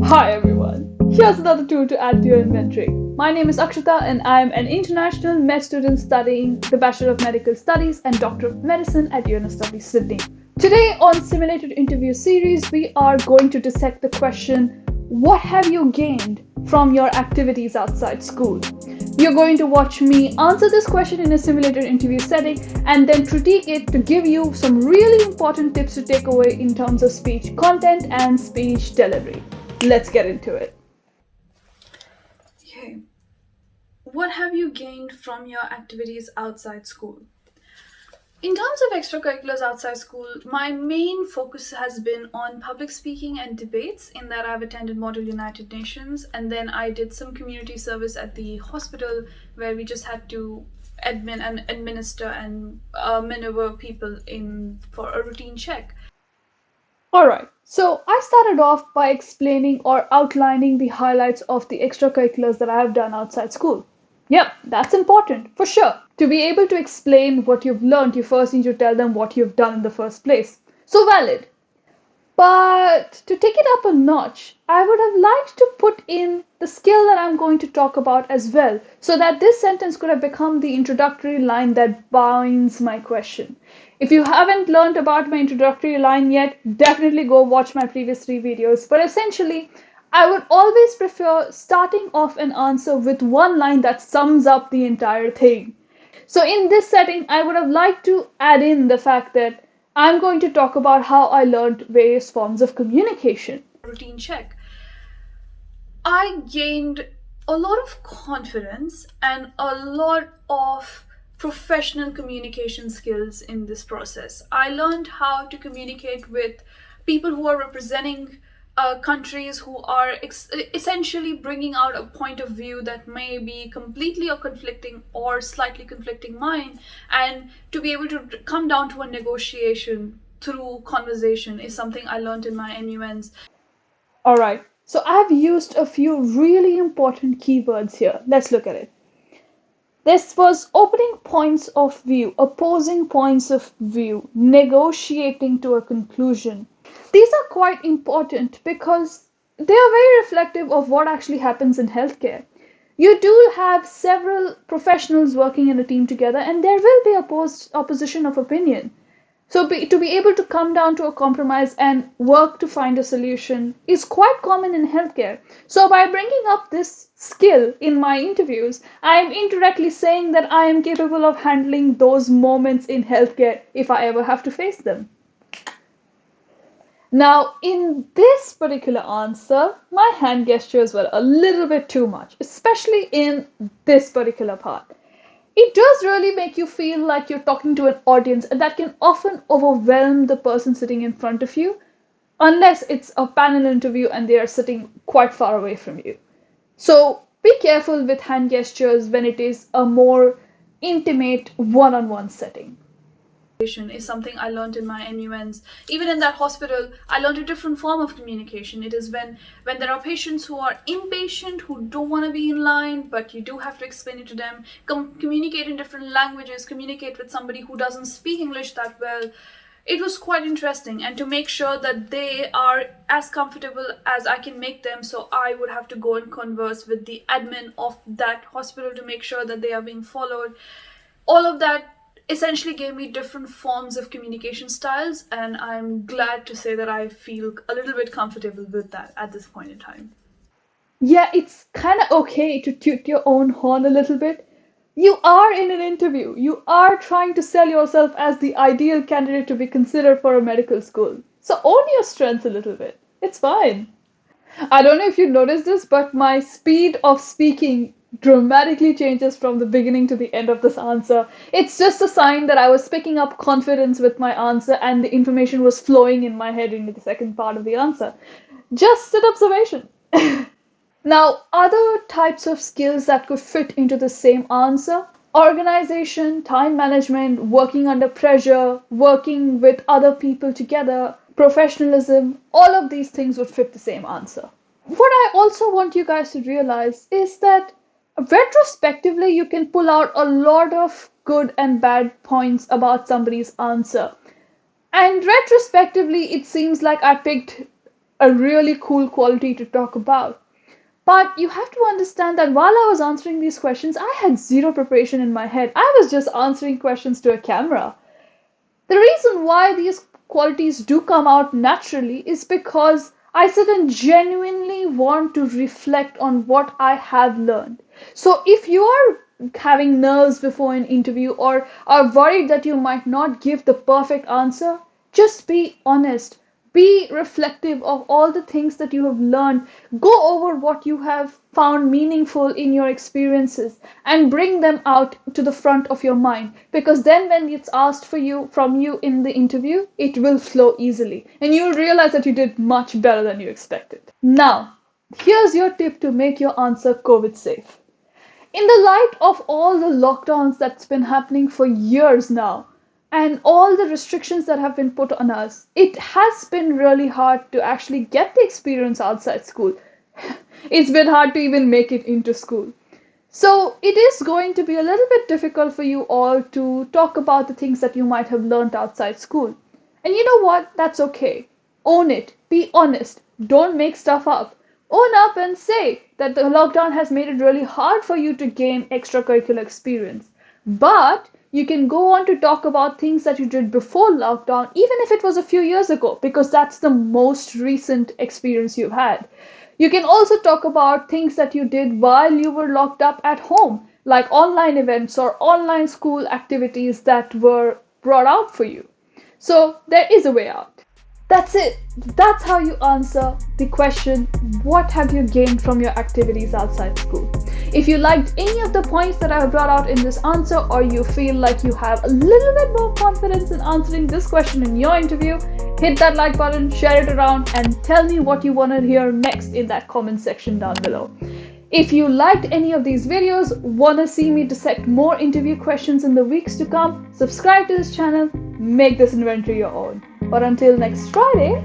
Hi everyone, here's another tool to add to your inventory. My name is Akshita and I am an international med student studying the Bachelor of Medical Studies and Doctor of Medicine at UNSW Sydney. Today on Simulated Interview Series, we are going to dissect the question, what have you gained from your activities outside school? You're going to watch me answer this question in a simulated interview setting and then critique it to give you some really important tips to take away in terms of speech content and speech delivery. Let's get into it. Okay. What have you gained from your activities outside school? In terms of extracurriculars outside school, my main focus has been on public speaking and debates, in that I've attended Model United Nations, and then I did some community service at the hospital where we just had to admin and administer and maneuver people in for a routine check. Alright, so I started off by explaining or outlining the highlights of the extracurriculars that I have done outside school. Yep, that's important, for sure. To be able to explain what you've learned, you first need to tell them what you've done in the first place. So valid. But to take it up a notch, I would have liked to put in the skill that I'm going to talk about as well, so that this sentence could have become the introductory line that binds my question. If you haven't learned about my introductory line yet, definitely go watch my previous 3 videos. But essentially, I would always prefer starting off an answer with one line that sums up the entire thing. So in this setting, I would have liked to add in the fact that I'm going to talk about how I learned various forms of communication. Routine check. I gained a lot of confidence and a lot of professional communication skills in this process. I learned how to communicate with people who are representing countries who are essentially bringing out a point of view that may be completely or conflicting or slightly conflicting mine, and to be able to come down to a negotiation through conversation is something I learned in my MUNs. Alright, so I've used a few really important keywords here. Let's look at it. This was opening points of view, opposing points of view, negotiating to a conclusion. These are quite important because they are very reflective of what actually happens in healthcare. You do have several professionals working in a team together, and there will be opposition of opinion. So to be able to come down to a compromise and work to find a solution is quite common in healthcare. So by bringing up this skill in my interviews, I am indirectly saying that I am capable of handling those moments in healthcare if I ever have to face them. Now, in this particular answer, my hand gestures were a little bit too much, especially in this particular part. It does really make you feel like you're talking to an audience, and that can often overwhelm the person sitting in front of you, unless it's a panel interview and they are sitting quite far away from you. So be careful with hand gestures when it is a more intimate one-on-one setting. Is something I learned in my MUNs. Even in that hospital, I learned a different form of communication. It is when there are patients who are impatient, who don't want to be in line, but you do have to explain it to them. Communicate in different languages, communicate with somebody who doesn't speak English that well. It was quite interesting, and to make sure that they are as comfortable as I can make them, so I would have to go and converse with the admin of that hospital to make sure that they are being followed. All of that essentially gave me different forms of communication styles, and I'm glad to say that I feel a little bit comfortable with that at this point in time. Yeah, it's kind of okay to toot your own horn a little bit. You are in an interview. You are trying to sell yourself as the ideal candidate to be considered for a medical school. So own your strengths a little bit. It's fine. I don't know if you noticed this, but my speed of speaking dramatically changes from the beginning to the end of this answer. It's just a sign that I was picking up confidence with my answer and the information was flowing in my head into the second part of the answer. Just an observation. Now, other types of skills that could fit into the same answer: organization, time management, working under pressure, working with other people together, professionalism, all of these things would fit the same answer. What I also want you guys to realize is that retrospectively, you can pull out a lot of good and bad points about somebody's answer. And retrospectively, it seems like I picked a really cool quality to talk about. But you have to understand that while I was answering these questions, I had zero preparation in my head. I was just answering questions to a camera. The reason why these qualities do come out naturally is because I sit and genuinely want to reflect on what I have learned. So if you are having nerves before an interview or are worried that you might not give the perfect answer, just be honest. Be reflective of all the things that you have learned. Go over what you have found meaningful in your experiences and bring them out to the front of your mind. Because then, when it's asked for you from you in the interview, it will flow easily and you will realize that you did much better than you expected. Now, here's your tip to make your answer COVID safe. In the light of all the lockdowns that's been happening for years now and all the restrictions that have been put on us, it has been really hard to actually get the experience outside school. It's been hard to even make it into school. So it is going to be a little bit difficult for you all to talk about the things that you might have learned outside school. And you know what? That's okay. Own it. Be honest. Don't make stuff up. Own up and say that the lockdown has made it really hard for you to gain extracurricular experience. But you can go on to talk about things that you did before lockdown, even if it was a few years ago, because that's the most recent experience you've had. You can also talk about things that you did while you were locked up at home, like online events or online school activities that were brought out for you. So there is a way out. That's it. That's how you answer the question, what have you gained from your activities outside school? If you liked any of the points that I have brought out in this answer, or you feel like you have a little bit more confidence in answering this question in your interview, hit that like button, share it around, and tell me what you want to hear next in that comment section down below. If you liked any of these videos, want to see me dissect more interview questions in the weeks to come, subscribe to this channel, make this inventory your own. But until next Friday,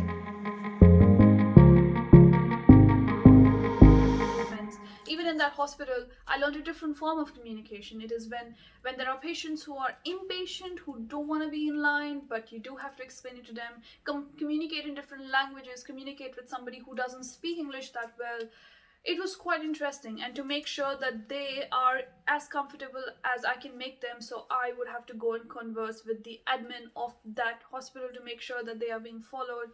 even in that hospital, I learned a different form of communication. It is when there are patients who are impatient, who don't want to be in line, but you do have to explain it to them, communicate in different languages, communicate with somebody who doesn't speak English that well. It was quite interesting, and to make sure that they are as comfortable as I can make them, so I would have to go and converse with the admin of that hospital to make sure that they are being followed.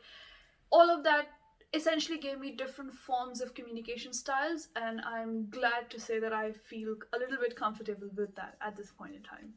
All of that essentially gave me different forms of communication styles, and I'm glad to say that I feel a little bit comfortable with that at this point in time.